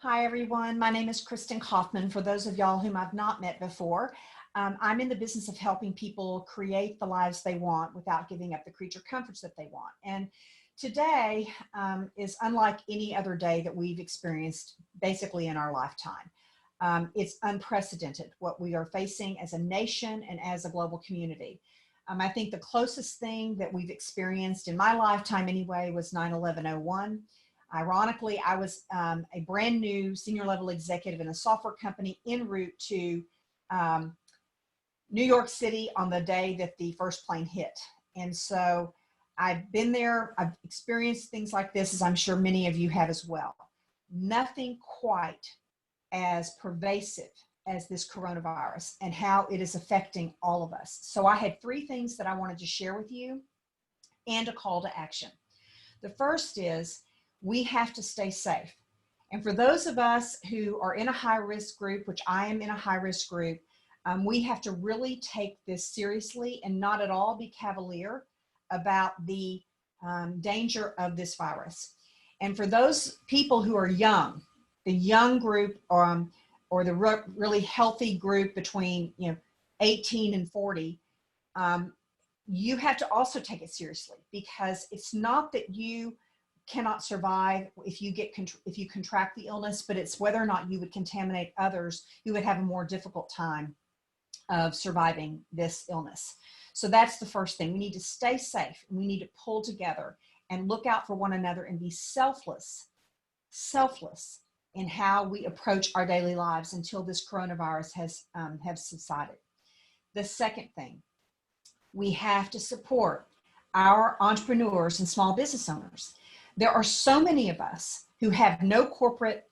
Hi, everyone. My name is Kristen Kaufman. For those of y'all whom I've not met before, I'm in the business of helping people create the lives they want without giving up the creature comforts that they want. And today is unlike any other day that we've experienced basically in our lifetime. It's unprecedented what we are facing as a nation and as a global community. I think the closest thing that we've experienced in my lifetime anyway was 9/11/01. Ironically, I was a brand new senior level executive in a software company en route to um, New York City on the day that the first plane hit. And so I've been there, I've experienced things like this, as I'm sure many of you have as well. Nothing quite as pervasive as this coronavirus and how it is affecting all of us. So I had three things that I wanted to share with you and a call to action. The first is we have to stay safe. And for those of us who are in a high risk group, which I am in a high risk group, we have to really take this seriously and not at all be cavalier about the danger of this virus. And for those people who are young, the young group or the really healthy group between 18 and 40, you have to also take it seriously, because it's not that you cannot survive if you contract the illness, but it's whether or not you would contaminate others who would have a more difficult time of surviving this illness. So that's the first thing. We need to stay safe. We need to pull together and look out for one another and be selfless in how we approach our daily lives until this coronavirus has subsided. The second thing, we have to support our entrepreneurs and small business owners. There are so many of us who have no corporate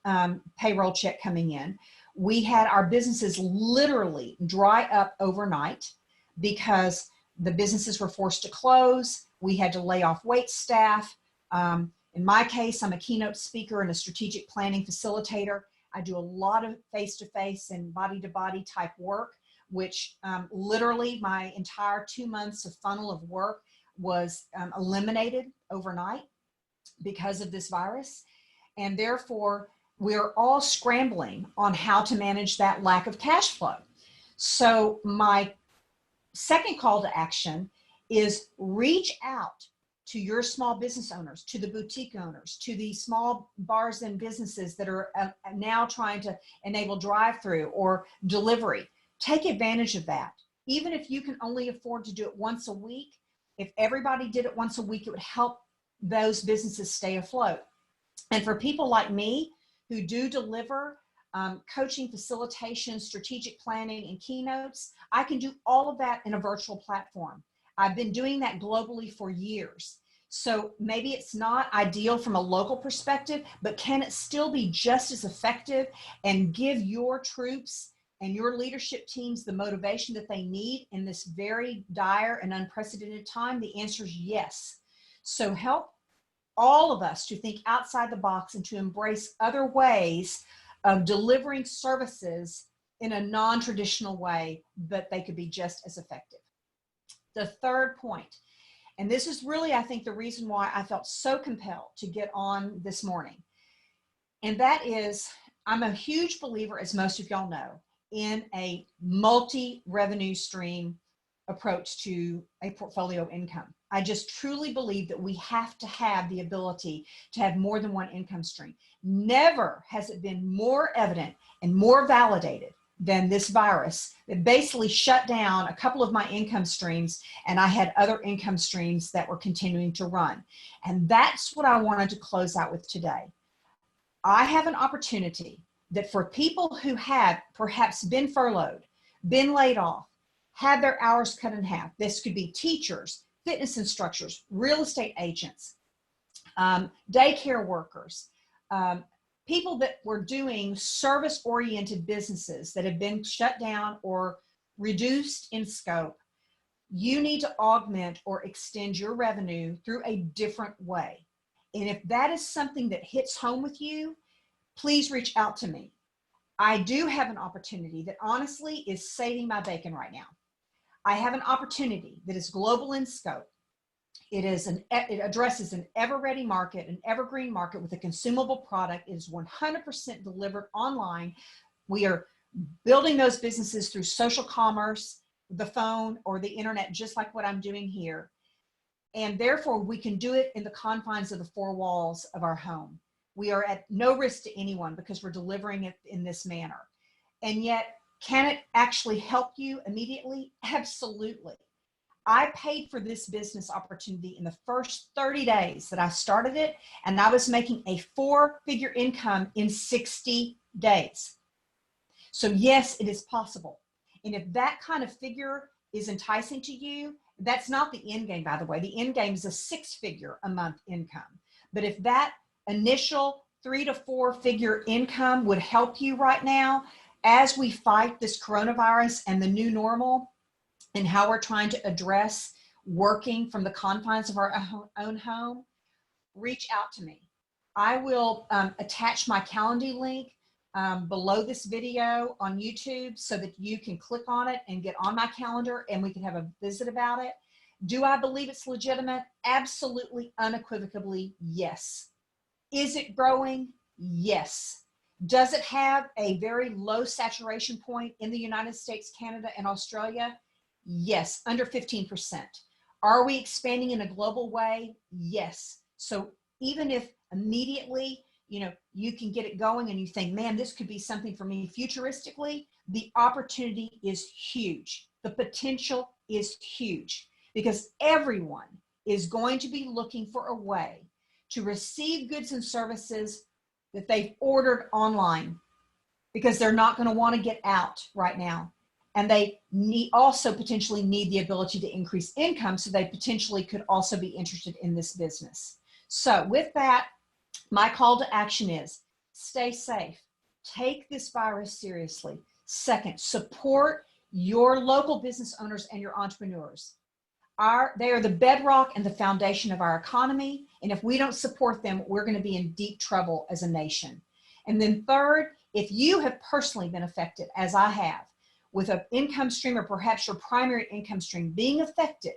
payroll check coming in. We had our businesses literally dry up overnight because the businesses were forced to close. We had to lay off wait staff. In my case, I'm a keynote speaker and a strategic planning facilitator. I do a lot of face-to-face and body-to-body type work, which literally my entire 2 months of funnel of work was eliminated overnight because of this virus. And therefore, we're all scrambling on how to manage that lack of cash flow. So my second call to action is reach out to your small business owners, to the boutique owners, to the small bars and businesses that are now trying to enable drive-through or delivery. Take advantage of that. Even if you can only afford to do it once a week, if everybody did it once a week, it would help those businesses stay afloat. And for people like me who do deliver coaching, facilitation, strategic planning, and keynotes, I can do all of that in a virtual platform. I've been doing that globally for years. So maybe it's not ideal from a local perspective, but can it still be just as effective and give your troops and your leadership teams the motivation that they need in this very dire and unprecedented time? The answer is yes. So help all of us to think outside the box and to embrace other ways of delivering services in a non-traditional way, but they could be just as effective. The third point, and this is really, I think, the reason why I felt so compelled to get on this morning, and that is I'm a huge believer, as most of y'all know, in a multi-revenue stream approach to a portfolio income. I just truly believe that we have to have the ability to have more than one income stream. Never has it been more evident and more validated than this virus that basically shut down a couple of my income streams, and I had other income streams that were continuing to run. And that's what I wanted to close out with today. I have an opportunity that for people who have perhaps been furloughed, been laid off, had their hours cut in half. This could be teachers, fitness instructors, real estate agents, daycare workers, people that were doing service-oriented businesses that have been shut down or reduced in scope. You need to augment or extend your revenue through a different way. And if that is something that hits home with you, please reach out to me. I do have an opportunity that honestly is saving my bacon right now. I have an opportunity that is global in scope. It addresses an ever-ready market, an evergreen market with a consumable product. It is 100% delivered online. We are building those businesses through social commerce, the phone, or the internet, just like what I'm doing here. And therefore, we can do it in the confines of the four walls of our home. We are at no risk to anyone because we're delivering it in this manner. And yet, can it actually help you immediately? Absolutely. I paid for this business opportunity in the first 30 days that I started it, and I was making a 4-figure income in 60 days. So yes, it is possible. And if that kind of figure is enticing to you, that's not the end game, by the way. The end game is a 6-figure a month income. But if that initial 3 to 4-figure income would help you right now, as we fight this coronavirus and the new normal, and how we're trying to address working from the confines of our own home, reach out to me. I will attach my Calendly link below this video on YouTube so that you can click on it and get on my calendar and we can have a visit about it. Do I believe it's legitimate? Absolutely, unequivocally, yes. Is it growing? Yes. Does it have a very low saturation point in the United States, Canada, and Australia? Yes, under 15%. Are we expanding in a global way? Yes. So even if immediately, you can get it going and you think, man, this could be something for me futuristically, the opportunity is huge. The potential is huge because everyone is going to be looking for a way to receive goods and services that they've ordered online because they're not going to want to get out right now. And they also potentially need the ability to increase income, so they potentially could also be interested in this business. So with that, my call to action is stay safe. Take this virus seriously. Second, support your local business owners and your entrepreneurs. They are the bedrock and the foundation of our economy. And if we don't support them, we're going to be in deep trouble as a nation. And then third, if you have personally been affected, as I have, with an income stream or perhaps your primary income stream being affected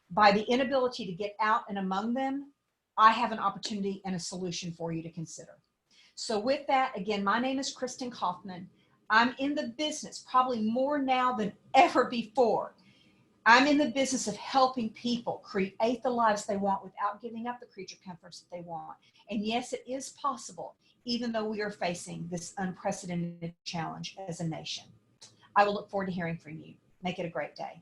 by the inability to get out and among them, I have an opportunity and a solution for you to consider. So with that, again, my name is Kristen Kaufman. I'm in the business, probably more now than ever before. I'm in the business of helping people create the lives they want without giving up the creature comforts that they want. And yes, it is possible, even though we are facing this unprecedented challenge as a nation. I will look forward to hearing from you. Make it a great day.